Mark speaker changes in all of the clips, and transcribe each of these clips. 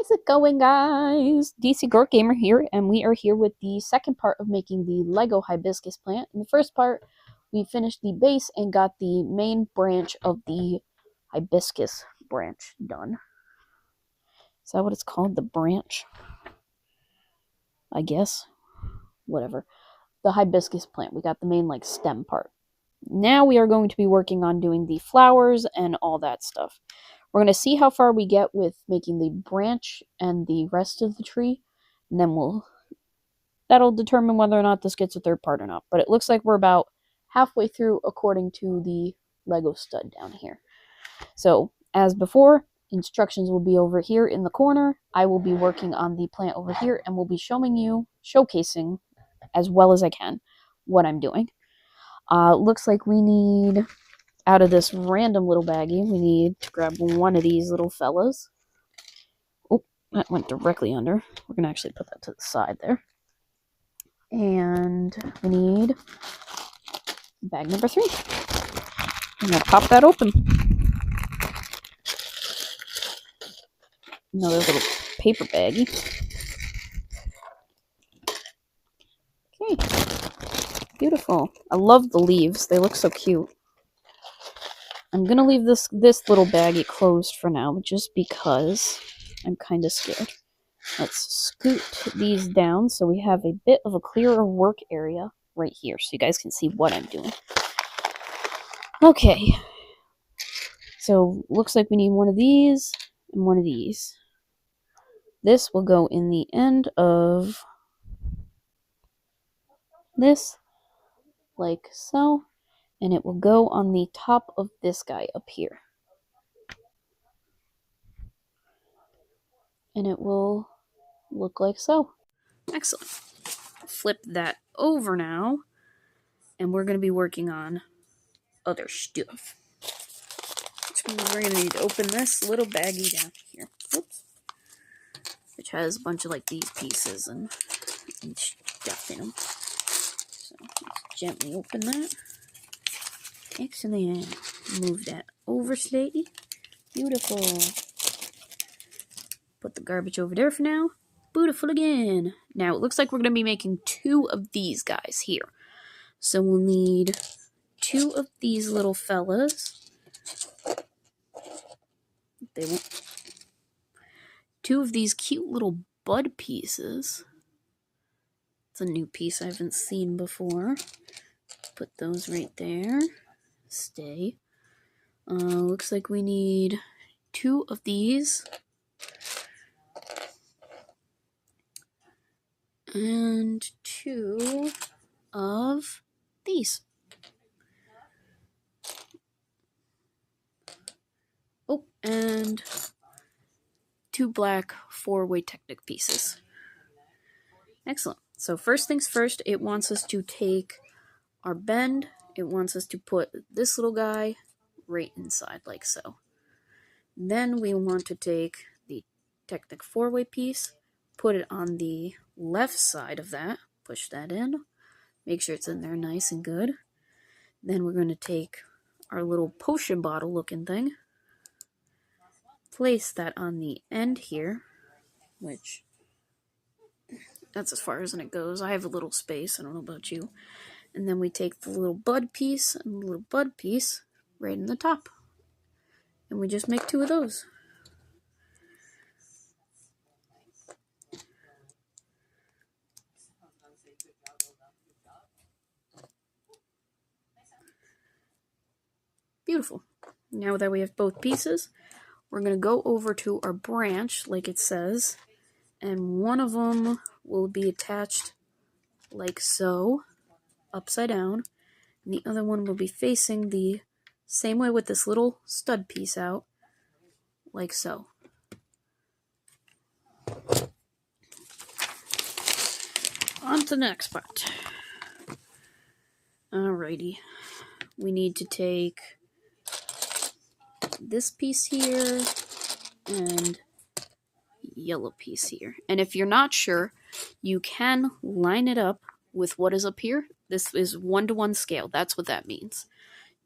Speaker 1: How's it going, guys? DC Gork Gamer here, and we are here with the second part of making the Lego Hibiscus plant. In the first part, we finished the base and got the main branch of the Hibiscus branch done. Is that what it's called? The branch? I guess. Whatever. The Hibiscus plant. We got the main, stem part. Now we are going to be working on doing the flowers and all that stuff. We're going to see how far we get with making the branch and the rest of the tree, and then that'll determine whether or not this gets a third part or not. But it looks like we're about halfway through according to the Lego stud down here. So, as before, instructions will be over here in the corner. I will be working on the plant over here, and we'll be showcasing as well as I can what I'm doing. Looks like we need, out of this random little baggie, we need to grab one of these little fellas. Oh, that went directly under. We're going to actually put that to the side there. And we need bag number 3. I'm going to pop that open. Another little paper baggie. Okay. Beautiful. I love the leaves. They look so cute. I'm going to leave this little baggie closed for now, just because I'm kind of scared. Let's scoot these down so we have a bit of a clearer work area right here so you guys can see what I'm doing. Okay. So, looks like we need one of these and one of these. This will go in the end of this, like so. And it will go on the top of this guy up here. And it will look like so. Excellent. Flip that over now. And we're going to be working on other stuff. So we're going to need to open this little baggie down here. Oops. Which has a bunch of these pieces and stuff in them. So let's gently open that. Excellent. Move that over slightly. Beautiful. Put the garbage over there for now. Beautiful again. Now, it looks like we're going to be making 2 of these guys here. So we'll need 2 of these little fellas. They won't. 2 of these cute little bud pieces. It's a new piece I haven't seen before. Put those right there. Stay. Looks like we need 2 of these. And 2 of these. Oh, and 2 black 4-way Technic pieces. Excellent. So first things first, it wants us to take our bend. It wants us to put this little guy right inside, like so. Then we want to take the Technic 4-way piece, put it on the left side of that, push that in, make sure it's in there nice and good. Then we're going to take our little potion bottle looking thing, place that on the end here, which that's as far as it goes. I have a little space, I don't know about you. And then we take the little bud piece and the little bud piece right in the top. And we just make 2 of those. Beautiful. Now that we have both pieces, we're going to go over to our branch, like it says, and one of them will be attached like so, upside down, and the other one will be facing the same way with this little stud piece out, like so. On to the next part. Alrighty. We need to take this piece here and yellow piece here. And if you're not sure, you can line it up with what is up here. This is 1-to-1 scale. That's what that means.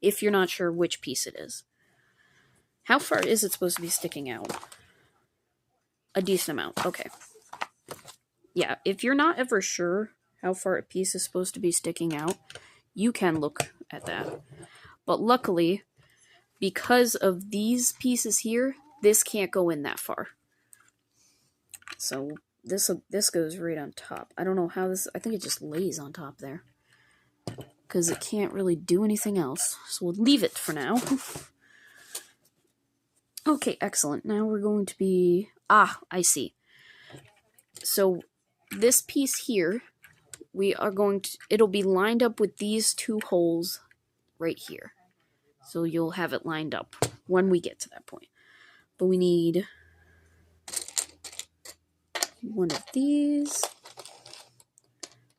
Speaker 1: If you're not sure which piece it is. How far is it supposed to be sticking out? A decent amount. Okay. Yeah, if you're not ever sure how far a piece is supposed to be sticking out, you can look at that. But luckily, because of these pieces here, this can't go in that far. So this goes right on top. I don't know how this, I think it just lays on top there, because it can't really do anything else. So we'll leave it for now. Okay, excellent. Now we're going to be, I see. So this piece here, we are going to, it'll be lined up with these two holes right here. So you'll have it lined up when we get to that point. But we need one of these,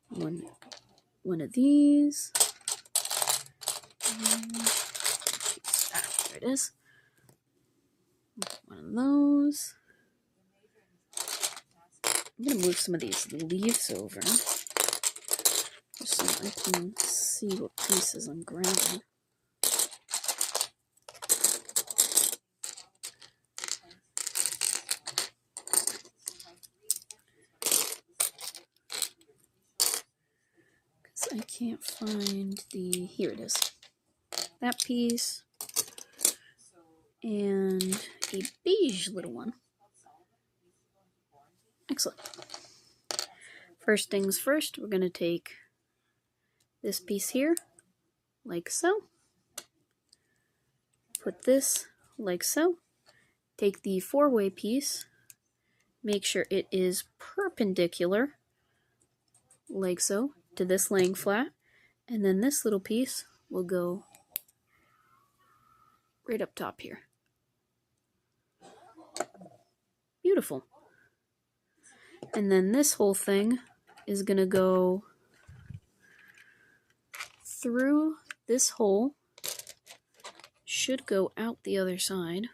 Speaker 1: one of these. There it is. One of those. I'm going to move some of these leaves over, just so I can see what pieces I'm grabbing. Because I can't find the, here it is. That piece. And a beige little one. Excellent. First things first, we're going to take this piece here, like so. Put this like so. Take the four-way piece, make sure it is perpendicular, like so, to this laying flat, and then this little piece will go right up top here. Beautiful. And then this whole thing is going to go through this hole, should go out the other side.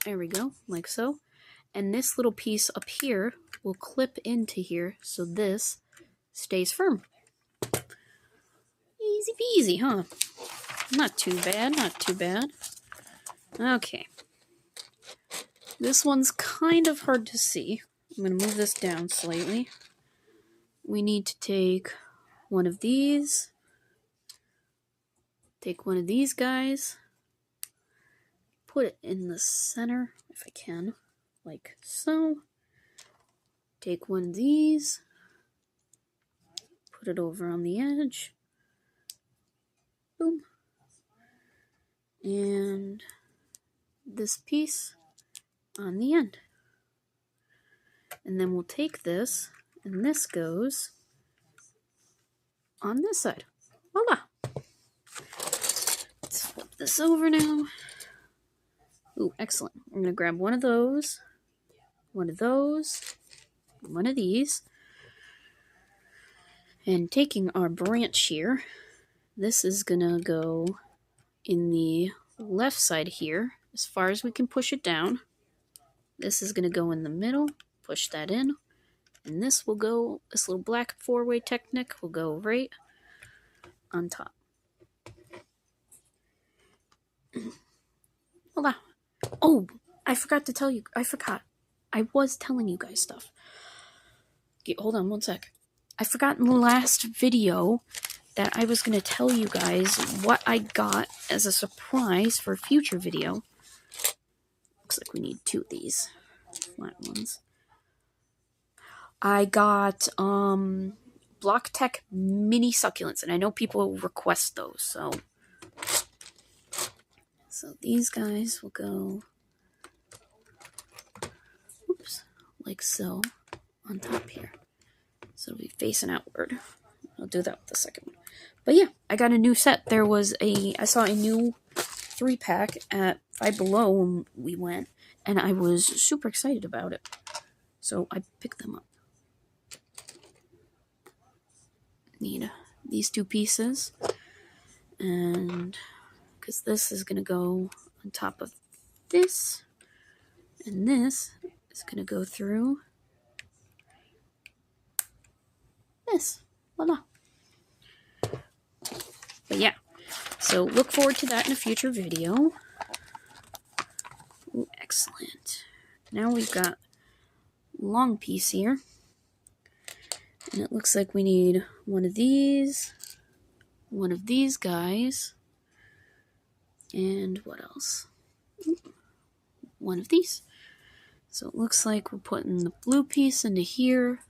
Speaker 1: There we go, like so. And this little piece up here will clip into here, so this stays firm. Easy peasy, huh? Not too bad, not too bad. Okay. This one's kind of hard to see. I'm going to move this down slightly. We need to take one of these. Take one of these guys. Put it in the center, if I can, like so. Take one of these. Put it over on the edge. Boom. And this piece on the end. And then we'll take this, and this goes on this side. Voila! Let's flip this over now. Ooh, excellent. I'm going to grab one of those, one of those, one of these. And taking our branch here, this is going to go in the left side here, as far as we can push it down. This is going to go in the middle, push that in. And this will go, this little black four-way technique will go right on top. Voila. Oh, I forgot to tell you, I was telling you guys stuff. Okay, hold on one sec. I forgot in the last video that I was going to tell you guys what I got as a surprise for a future video. Looks like we need two of these flat ones. I got Block Tech mini succulents, and I know people request those, so these guys will go, oops, like so, on top here. So it'll be facing outward. I'll do that with the second one. But yeah, I got a new set. I saw a new 3-pack at Five Below when we went, and I was super excited about it. So I picked them up. Need these two pieces, and because this is going to go on top of this, and this is going to go through this. Voila. But yeah, so look forward to that in a future video. Ooh, excellent. Now we've got long piece here. And it looks like we need one of these guys, and what else? One of these. So it looks like we're putting the blue piece into here,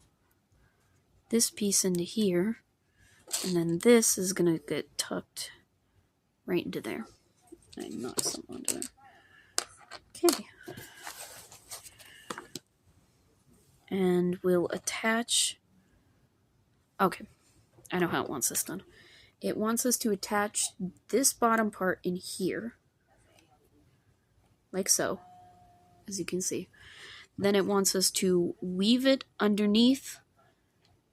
Speaker 1: this piece into here, and then this is going to get tucked right into there. I knocked some onto there. Okay. And we'll attach... Okay, I know how it wants this done. It wants us to attach this bottom part in here, like so, as you can see. Then it wants us to weave it underneath,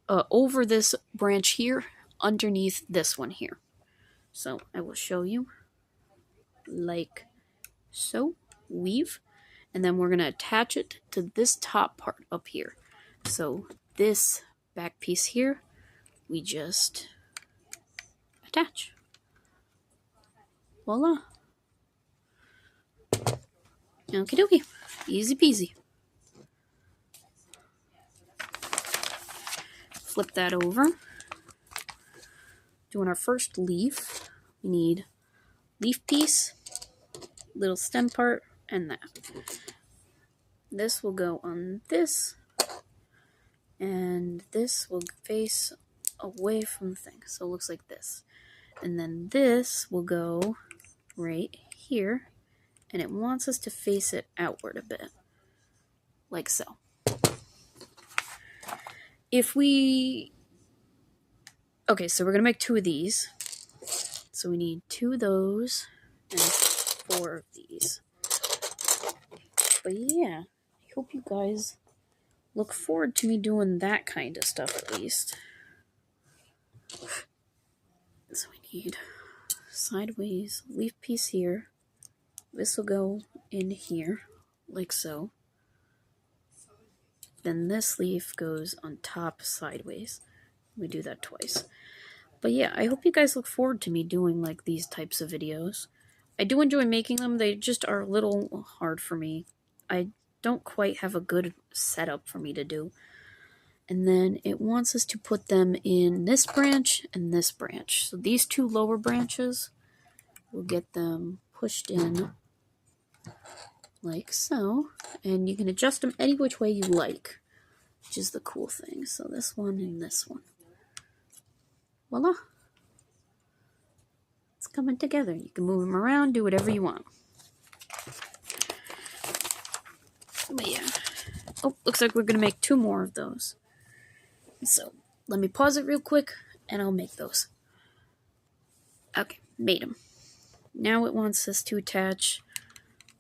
Speaker 1: over this branch here, underneath this one here. So I will show you, like so, weave, and then we're going to attach it to this top part up here. So this back piece here, we just attach. Voila. Okie dokie. Easy peasy. Flip that over. Doing our first leaf, we need leaf piece, little stem part, and that. This will go on this, and this will face away from the thing. So it looks like this. And then this will go right here, and it wants us to face it outward a bit, like so. Okay, so we're going to make 2 of these. So we need 2 of those and 4 of these. But yeah, I hope you guys look forward to me doing that kind of stuff at least. So we need sideways leaf piece here. This will go in here, like so. Then this leaf goes on top sideways. We do that twice. But yeah, I hope you guys look forward to me doing like these types of videos. I do enjoy making them, they just are a little hard for me. I don't quite have a good setup for me to do. And then it wants us to put them in this branch and this branch. So these 2 lower branches, we'll get them pushed in like so. And you can adjust them any which way you like, which is the cool thing. So this one and this one. Voila. It's coming together. You can move them around, do whatever you want. But yeah. Oh, looks like we're going to make 2 more of those. So let me pause it real quick, and I'll make those. Okay, made them. Now it wants us to attach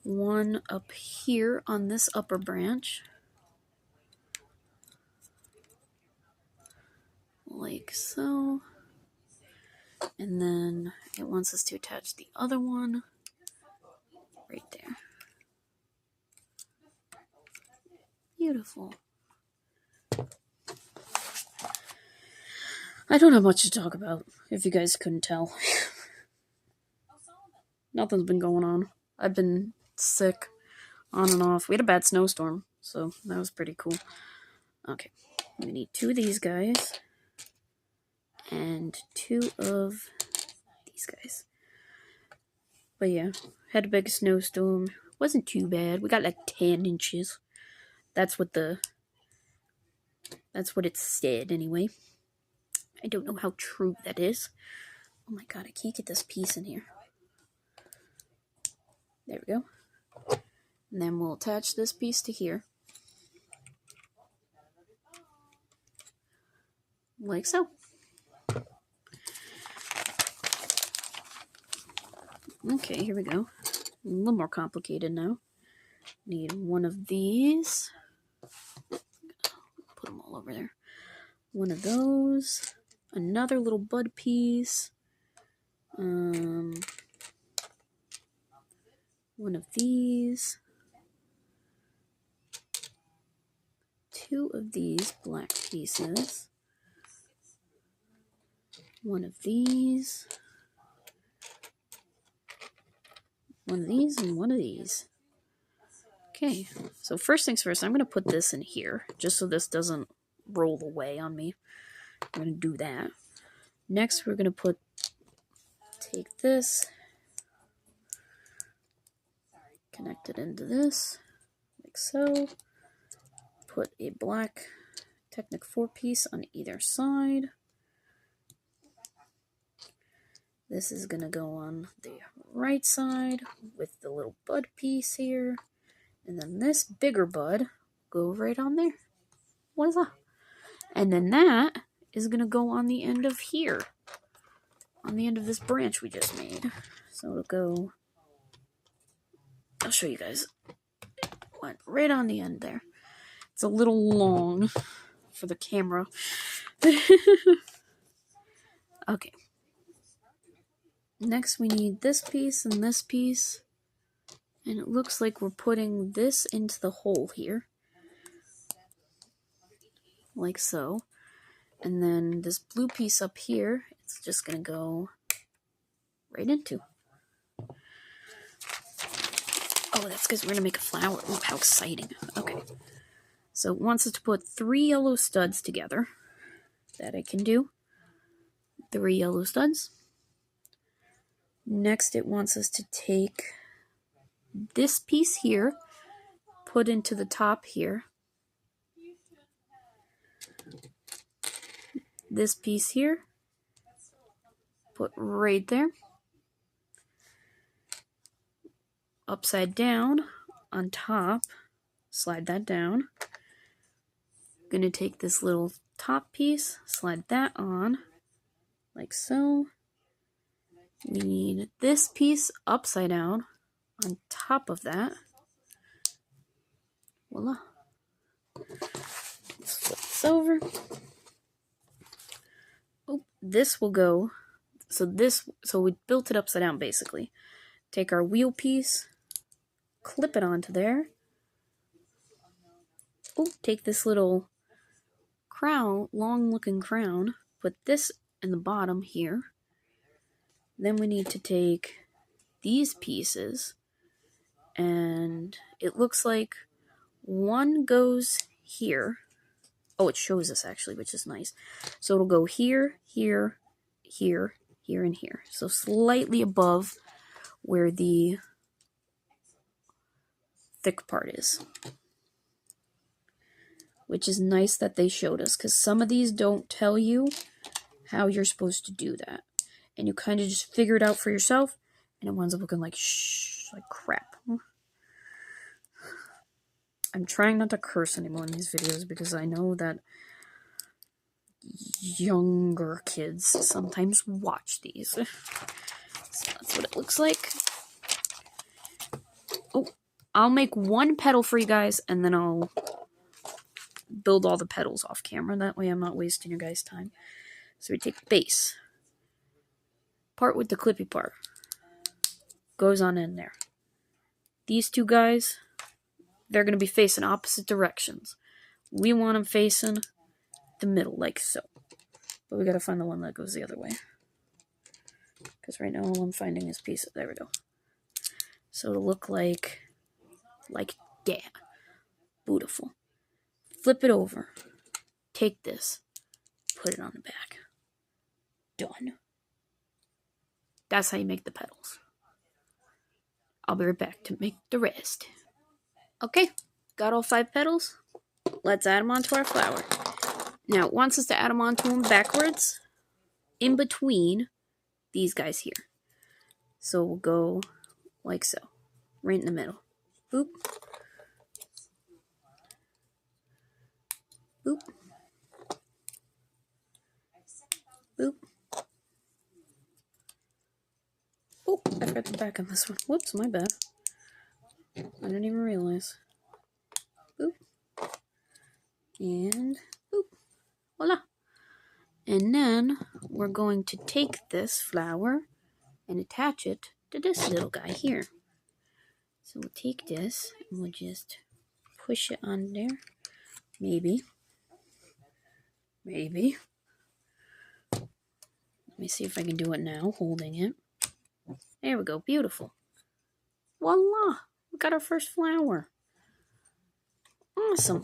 Speaker 1: one up here on this upper branch. Like so. And then it wants us to attach the other one right there. Beautiful. I don't have much to talk about, if you guys couldn't tell. Nothing's been going on. I've been sick, on and off. We had a bad snowstorm, so that was pretty cool. Okay, we need 2 of these guys, and 2 of these guys. But yeah, had a big snowstorm. Wasn't too bad. We got like 10 inches. That's what it said anyway. I don't know how true that is. Oh my god, I can't get this piece in here. There we go. And then we'll attach this piece to here. Like so. Okay, here we go. A little more complicated now. Need one of these. Put them all over there. One of those. Another little bud piece. One of these. 2 of these black pieces. One of these. One of these and one of these. Okay, so first things first, I'm going to put this in here, just so this doesn't roll away on me. I'm going to do that. Next, we're going to take this, connect it into this, like so. Put a black Technic 4-piece on either side. This is going to go on the right side with the little bud piece here. And then this bigger bud go right on there. What is that? And then that is going to go on the end of here. On the end of this branch we just made. So it'll go... I'll show you guys. Went right on the end there. It's a little long for the camera. Okay. Next we need this piece and this piece. And it looks like we're putting this into the hole here. Like so. And then this blue piece up here, it's just going to go right into. Oh, that's because we're going to make a flower. Ooh, how exciting. Okay. So it wants us to put 3 yellow studs together. That I can do. 3 yellow studs. Next, it wants us to take this piece here, put into the top here. This piece here, put right there. Upside down on top, slide that down. Gonna take this little top piece, slide that on, like so. We need this piece upside down on top of that. Voila. Let's flip this over. Oh, this will go. So we built it upside down basically. Take our wheel piece, clip it onto there. Oh, take this little crown, long looking crown, put this in the bottom here. Then we need to take these pieces, and it looks like one goes here. Oh, it shows us actually, which is nice. So it'll go here, here, here, here, and here. So slightly above where the thick part is. Which is nice that they showed us, because some of these don't tell you how you're supposed to do that. And you kind of just figure it out for yourself, and it winds up looking like like crap. I'm trying not to curse anymore in these videos, because I know that younger kids sometimes watch these. So that's what it looks like. Oh, I'll make one petal for you guys, and then I'll build all the petals off camera. That way I'm not wasting your guys' time. So we take base. Part with the clippy part. Goes on in there. These two guys, they're going to be facing opposite directions. We want them facing the middle, like so. But we got to find the one that goes the other way. Because right now all I'm finding is pieces. There we go. So it'll look like that. Beautiful. Flip it over. Take this. Put it on the back. Done. That's how you make the petals. I'll be right back to make the rest. Okay, got all 5 petals. Let's add them onto our flower. Now, it wants us to add them onto them backwards, in between these guys here. So we'll go like so, right in the middle. Boop. Boop. Boop. Oh, I forgot the back on this one. Whoops, my bad. I didn't even realize. Boop. And boop. Voila. And then we're going to take this flower and attach it to this little guy here. So we'll take this and we'll just push it on there. Maybe. Maybe. Let me see if I can do it now, holding it. There we go. Beautiful. Voila. We got our first flower. Awesome.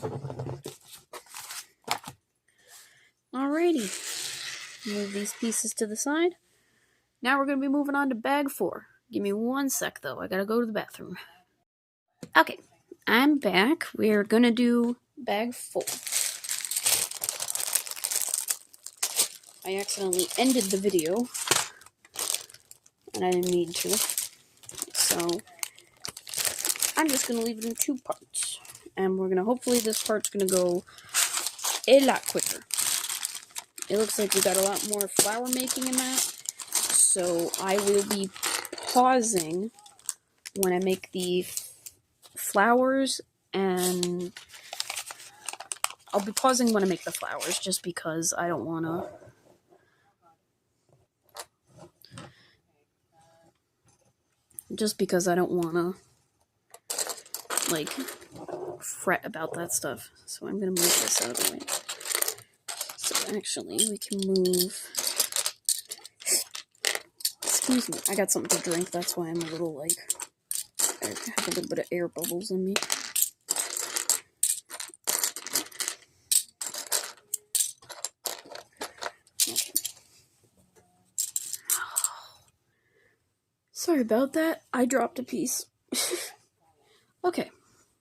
Speaker 1: Alrighty. Move these pieces to the side. Now we're going to be moving on to bag 4. Give me 1 sec, though. I gotta go to the bathroom. Okay, I'm back. We're going to do bag 4. I accidentally ended the video, and I didn't mean to. So, I'm just going to leave it in 2 parts. And we're going to, hopefully this part's going to go a lot quicker. It looks like we got a lot more flower making in that. So I will be pausing when I make the flowers, and I'll be pausing when I make the flowers just because I don't want to like fret about that stuff. So I'm going to move this out of the way. So actually we can move. Excuse me, I got something to drink, that's why I'm a little like, I have a little bit of air bubbles in me. Okay. Sorry about that, I dropped a piece. Okay,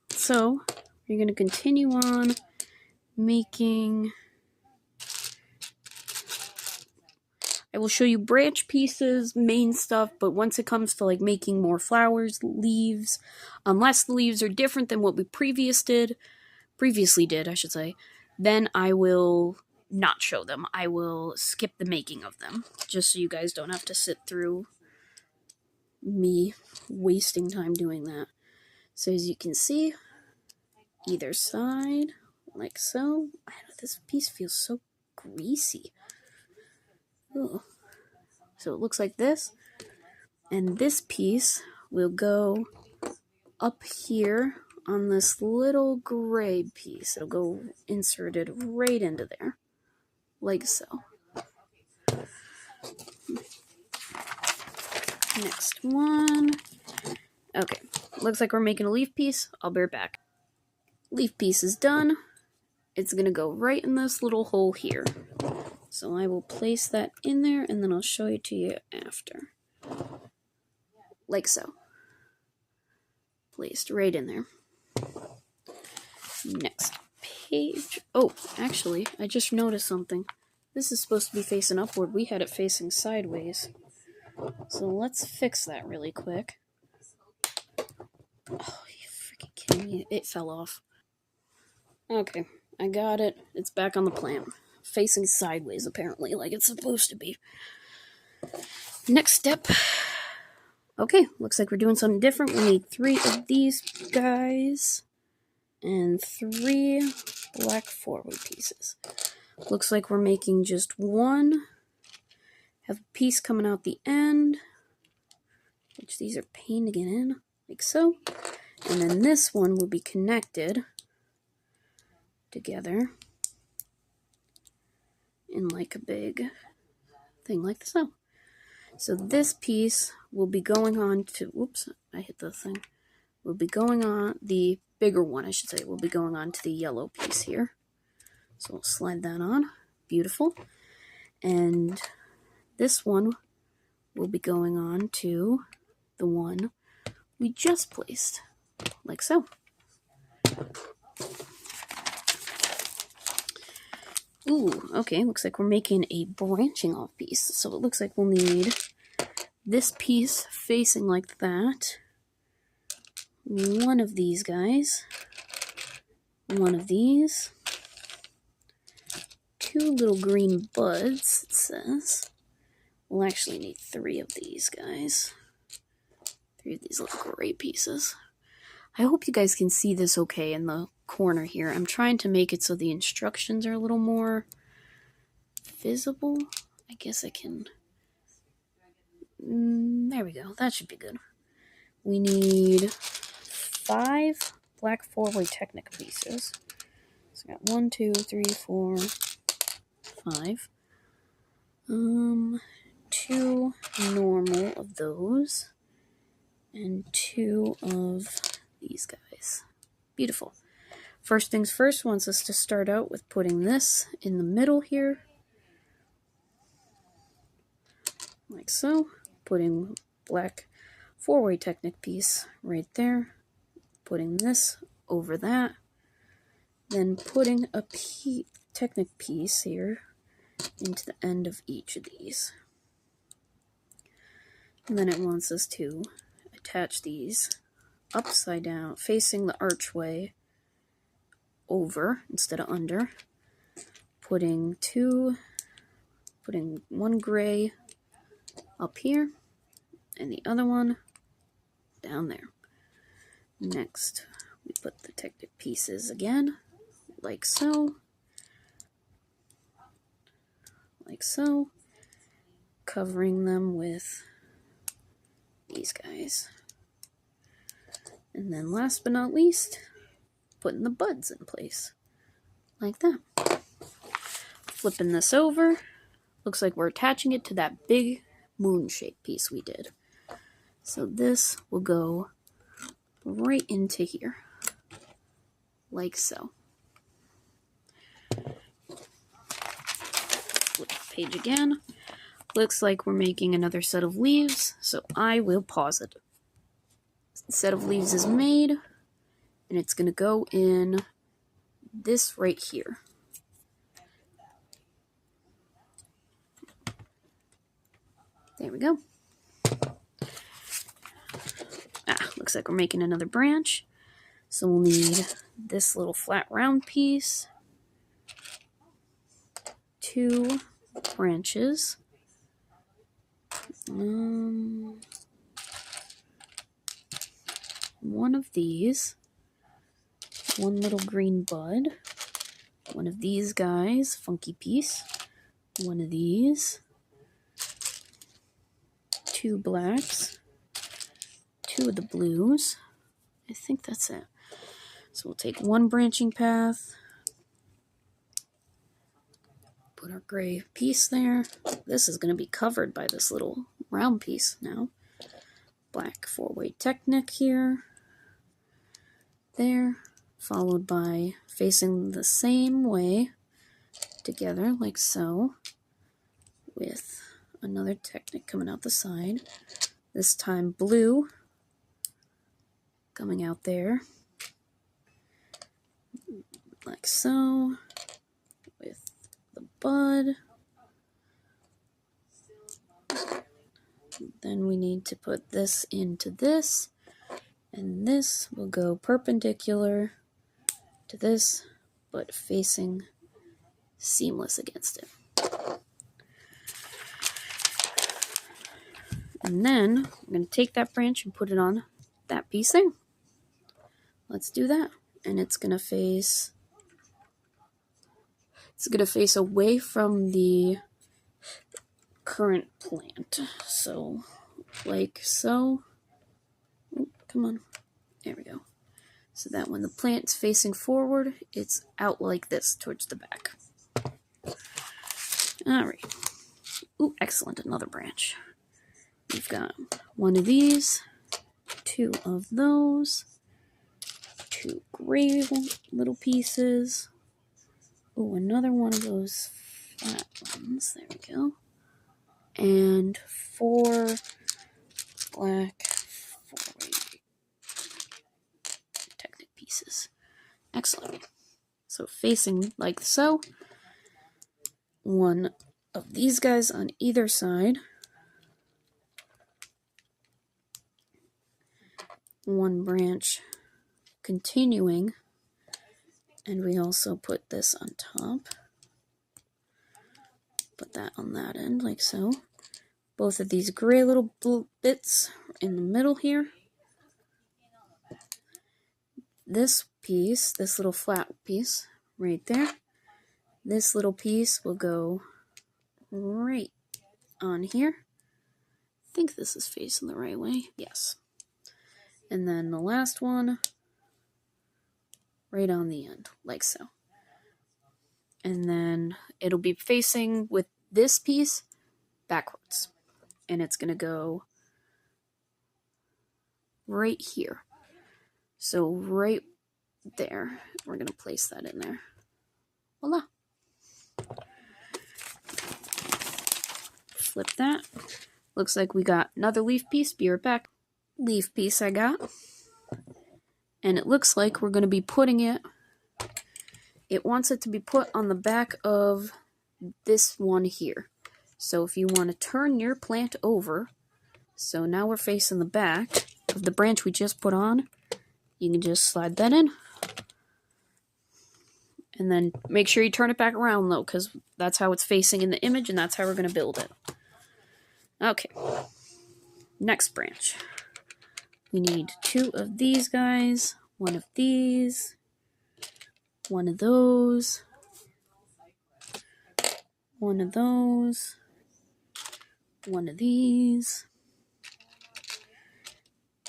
Speaker 1: so we're going to continue on making. I will show you branch pieces, main stuff, but once it comes to like making more flowers, leaves, unless the leaves are different than what we previously did, I should say, then I will not show them. I will skip the making of them, just so you guys don't have to sit through me wasting time doing that. So as you can see, either side, like so. I know this piece feels so greasy. Ooh. So it looks like this. And this piece will go up here on this little gray piece. It'll go inserted right into there, like so. Next one. Okay, looks like we're making a leaf piece. I'll be right back. Leaf piece is done. It's gonna go right in this little hole here. So I will place that in there, and then I'll show it to you after. Like so. Placed right in there. Next page. Oh, actually, I just noticed something. This is supposed to be facing upward. We had it facing sideways. So let's fix that really quick. Oh, you freaking kidding me? It fell off. Okay, I got it. It's back on the plant. Facing sideways, apparently, like it's supposed to be. Next step. Okay, looks like we're doing something different. We need 3 of these guys and 3 black 4-way pieces. Looks like we're making just 1. Have a piece coming out the end, which these are pain to get in, like so. And then this one will be connected together in like a big thing like so. So this piece will be going on to, whoops, I hit the thing. Will be going on, the bigger one, I should say, will be going on to the yellow piece here. So we'll slide that on. Beautiful. And this one will be going on to the one we just placed, like so. Ooh, okay, looks like we're making a branching off piece. So it looks like we'll need this piece facing like that. 1 of these guys. 1 of these. 2 little green buds, it says. We'll actually need 3 of these guys. 3 of these little gray pieces. I hope you guys can see this okay in the corner here. I'm trying to make it so the instructions are a little more visible. I guess I can. There we go. That should be good. We need 5 black 4-way Technic pieces. So I got 1, 2, 3, 4, 5. 2 normal of those. And 2 of these guys. Beautiful. First things first wants us to start out with putting this in the middle here, like so. Putting black 4-way Technic piece right there, putting this over that, then putting a Technic piece here into the end of each of these. And then it wants us to attach these upside down, facing the archway, over instead of under. Putting one gray up here and the other one down there. Next, we put the Technic pieces again, like so, covering them with these guys. And then last but not least, putting the buds in place, like that. Flipping this over, looks like we're attaching it to that big moon-shaped piece we did. So this will go right into here, like so. Flip the page again. Looks like we're making another set of leaves, so I will pause it. The set of leaves is made, and it's going to go in this right here. There we go. Looks like we're making another branch. So we'll need this little flat round piece, 2 branches, one of these, one little green bud, one of these guys, funky piece, one of these, 2 blacks, 2 of the blues. I think that's it. So we'll take one branching path, put our gray piece there. This is going to be covered by this little round piece now. Black 4-way Technic here, there, followed by facing the same way together, like so, with another Technic coming out the side. This time blue coming out there, like so, with the bud. Then we need to put this into this, and this will go perpendicular to this, but facing seamless against it. And then I'm going to take that branch and put it on that piece there. Let's do that. And it's going to face away from the current plant. So, like so. Oh, come on. There we go. So that when the plant's facing forward, it's out like this towards the back. Alright. Ooh, excellent. Another branch. We've got one of these, 2 of those, 2 gray little pieces. Ooh, another one of those flat ones. There we go. And 4 black 4-way Technic pieces. Excellent. So facing like so. One of these guys on either side. One branch continuing, and we also put this on top. Put that on that end, like so. Both of these gray little bits in the middle here. This piece, this little flat piece, right there. This little piece will go right on here. I think this is facing the right way. Yes. And then the last one, right on the end, like so. And then it'll be facing with this piece backwards. And it's going to go right here. So right there. We're going to place that in there. Voila. Flip that. Looks like we got another leaf piece. Be right back. Leaf piece I got. And it looks like we're going to be putting it. It wants it to be put on the back of this one here. So if you want to turn your plant over, so now we're facing the back of the branch we just put on, you can just slide that in. And then make sure you turn it back around though, because that's how it's facing in the image and that's how we're going to build it. Okay. Next branch. We need 2 of these guys, 1 of these, 1 of those, 1 of those, 1 of these,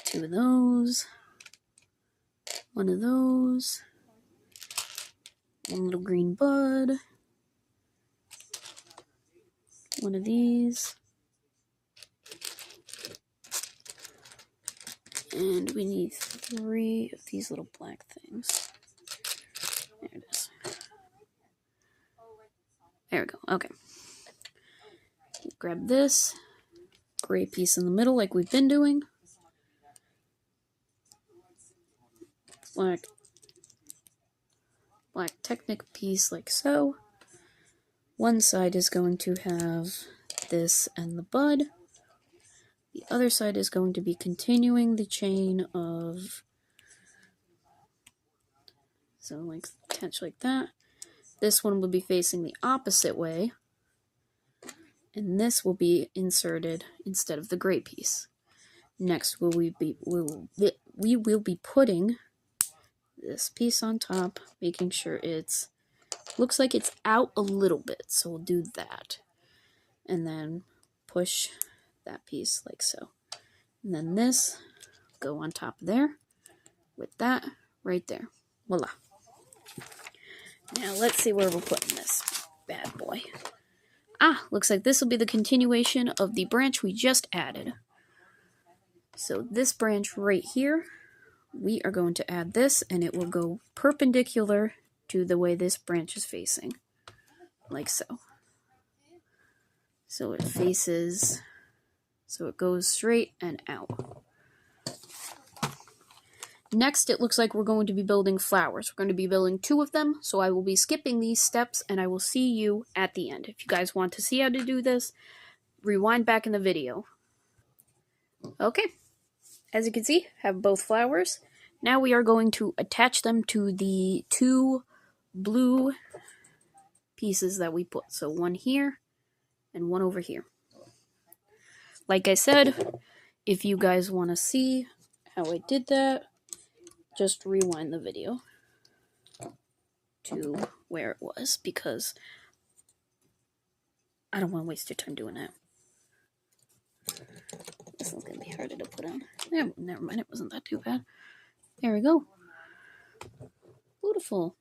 Speaker 1: 2 of those, 1 of those, 1 little green bud, 1 of these, and we need 3 of these little black things. There it is. There we go. Okay. Grab this gray piece in the middle like we've been doing. Black Technic piece like so. One side is going to have this and the bud. The other side is going to be continuing the chain of, so like attach like that. This one will be facing the opposite way, and this will be inserted instead of the gray piece. Next, we will be putting this piece on top, making sure it's looks like it's out a little bit, so we'll do that, and then push that piece like so, and then this go on top there with that right there. Voila. Now let's see where we're putting this bad boy. Looks like this will be the continuation of the branch we just added. So this branch right here, we are going to add this, and it will go perpendicular to the way this branch is facing, like so. So it faces, so it goes straight and out. Next, it looks like we're going to be building flowers. We're going to be building 2 of them, so I will be skipping these steps, and I will see you at the end. If you guys want to see how to do this, rewind back in the video. Okay, as you can see, have both flowers. Now we are going to attach them to the 2 blue pieces that we put. So 1 here and 1 over here. Like I said, if you guys want to see how I did that, just rewind the video to where it was, because I don't want to waste your time doing that. This one's going to be harder to put on. Never mind, it wasn't that too bad. There we go. Beautiful.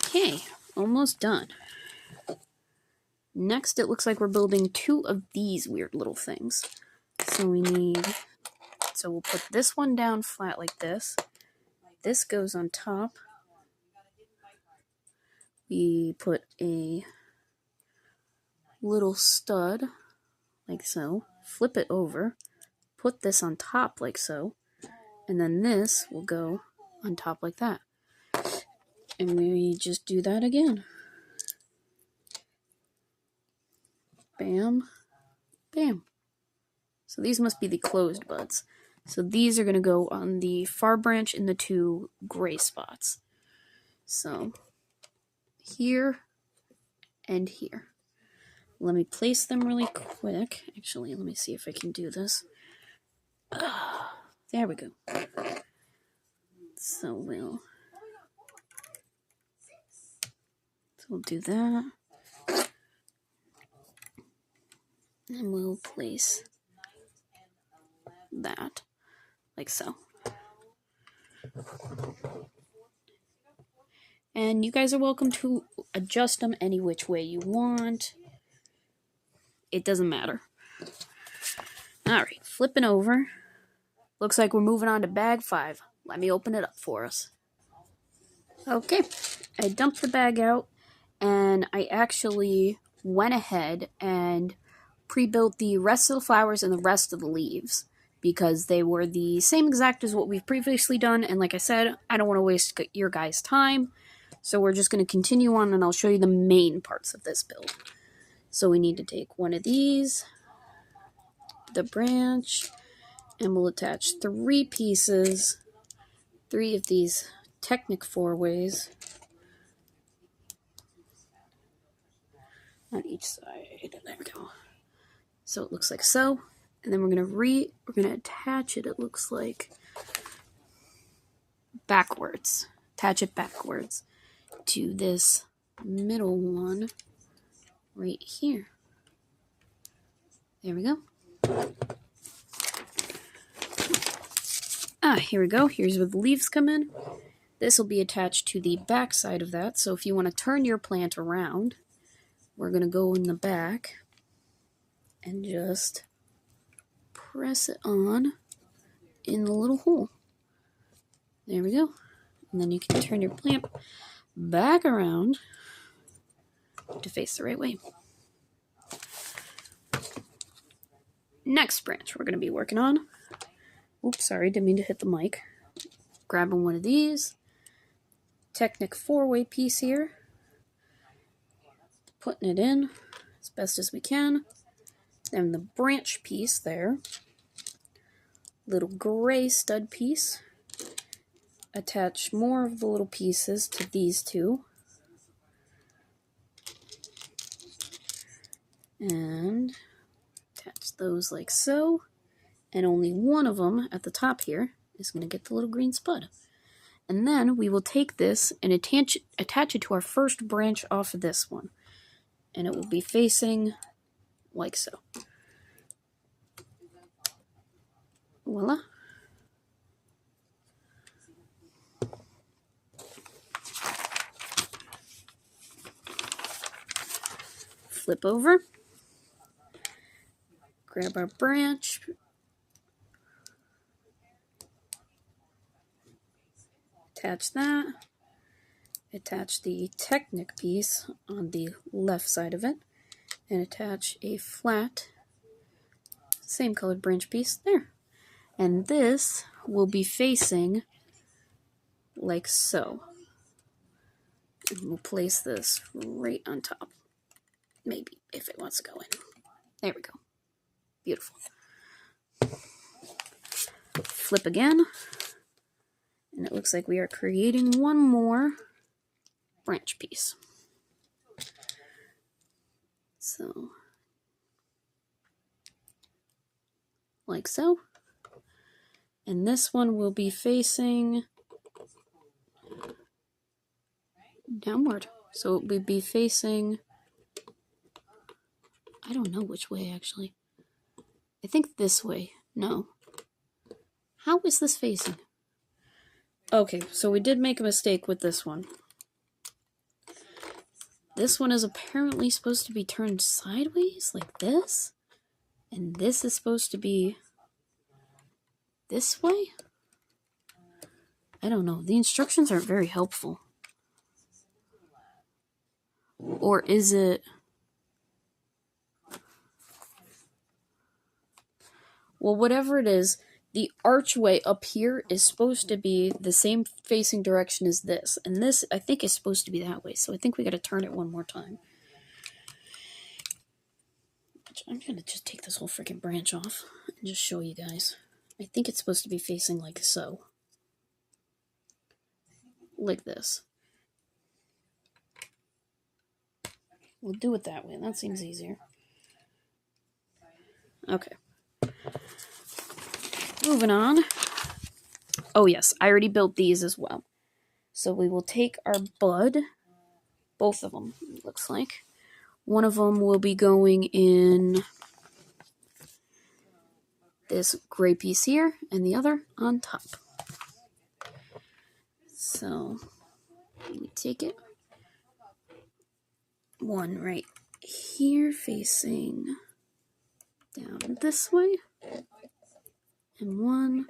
Speaker 1: Okay, almost done. Next, it looks like we're building 2 of these weird little things. So we'll put this one down flat like this. This goes on top. We put a little stud like so. Flip it over. Put this on top like so. And then this will go on top like that. And we just do that again. Bam. Bam. So these must be the closed buds. So these are going to go on the far branch in the 2 gray spots. So here and here. Let me place them really quick. Actually, let me see if I can do this. There we go. So we'll do that. And we'll place that like so. And you guys are welcome to adjust them any which way you want. It doesn't matter. Alright, flipping over. Looks like we're moving on to bag 5. Let me open it up for us. Okay, I dumped the bag out, and I actually went ahead and pre-built the rest of the flowers and the rest of the leaves, because they were the same exact as what we've previously done, and like I said, I don't want to waste your guys' time, so we're just going to continue on, and I'll show you the main parts of this build. So we need to take one of these, the branch, and we'll attach 3 pieces, 3 of these Technic 4-ways on each side. There we go. So it looks like so, and then we're gonna attach it. It looks like backwards. Attach it backwards to this middle one right here. There we go. Here we go. Here's where the leaves come in. This will be attached to the back side of that. So if you want to turn your plant around, we're going to go in the back and just press it on in the little hole. There we go. And then you can turn your plant back around to face the right way. Next branch we're going to be working on. Oops, sorry, didn't mean to hit the mic. Grabbing one of these. Technic 4-way piece here. Putting it in as best as we can. Then the branch piece there. Little gray stud piece. Attach more of the little pieces to these 2. And attach those like so. And only one of them at the top here is going to get the little green spud. And then we will take this and attach it to our first branch off of this one. And it will be facing like so. Voila. Flip over. Grab our branch. Attach that. Attach the Technic piece on the left side of it. And attach a flat, same colored branch piece there. And this will be facing like so. And we'll place this right on top. Maybe, if it wants to go in. There we go. Beautiful. Flip again. And it looks like we are creating one more branch piece. So, like so. And this one will be facing downward. So it would be facing, I don't know which way actually. I think this way. No. How is this facing? Okay, so we did make a mistake with this one. This one is apparently supposed to be turned sideways, like this. And this is supposed to be this way? I don't know. The instructions aren't very helpful. Or is it... Well, whatever it is, the archway up here is supposed to be the same facing direction as this. And this, I think, is supposed to be that way. So I think we got to turn it one more time. I'm going to just take this whole freaking branch off and just show you guys. I think it's supposed to be facing like so. Like this. We'll do it that way. That seems easier. Okay. Moving on. Oh yes, I already built these as well. So we will take our bud, both of them, it looks like. One of them will be going in this gray piece here, and the other on top. So, we take it. One right here facing down this way. And one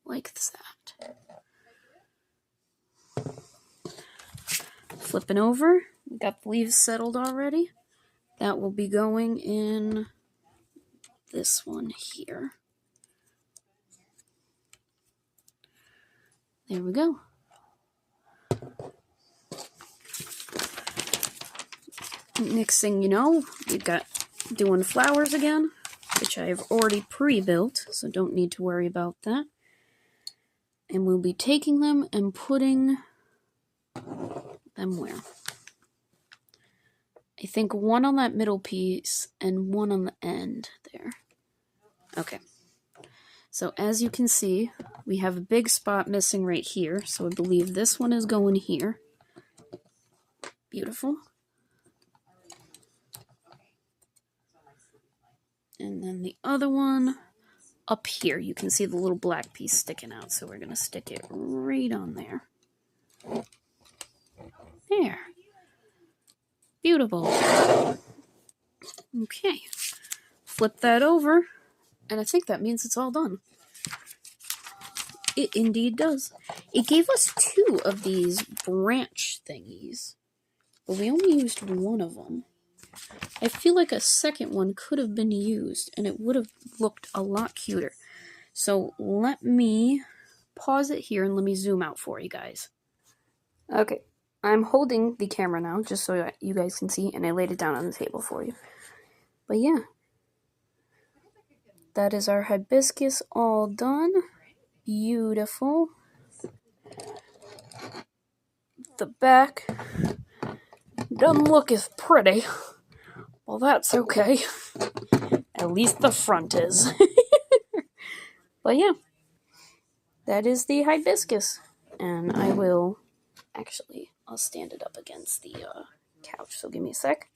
Speaker 1: like that. Flipping over, we got the leaves settled already. That will be going in this one here. There we go. Next thing you know, we've got doing flowers again, which I've already pre-built, so don't need to worry about that. And we'll be taking them and putting them where? I think one on that middle piece and one on the end there. Okay. So as you can see, we have a big spot missing right here, so I believe this one is going here. Beautiful. And then the other one up here, you can see the little black piece sticking out, so we're going to stick it right on there. There. Beautiful. Okay. Flip that over, and I think that means it's all done. It indeed does. It gave us 2 of these branch thingies, but we only used one of them. I feel like a second one could have been used, and it would have looked a lot cuter. So let me pause it here and let me zoom out for you guys. Okay, I'm holding the camera now, just so you guys can see, and I laid it down on the table for you. But yeah, that is our hibiscus all done. Beautiful. The back doesn't look as pretty. Well, that's okay. At least the front is. But yeah, that is the hibiscus. And I will, actually, I'll stand it up against the couch, so give me a sec.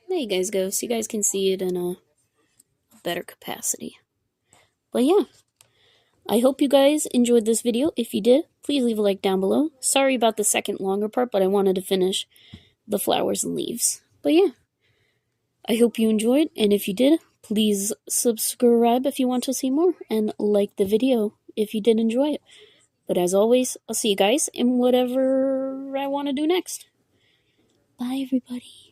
Speaker 1: There you guys go, so you guys can see it in a better capacity. But yeah, I hope you guys enjoyed this video. If you did, please leave a like down below. Sorry about the second longer part, but I wanted to finish the flowers and leaves. But yeah, I hope you enjoyed, and if you did, please subscribe if you want to see more, and like the video if you did enjoy it. But as always, I'll see you guys in whatever I want to do next. Bye, everybody.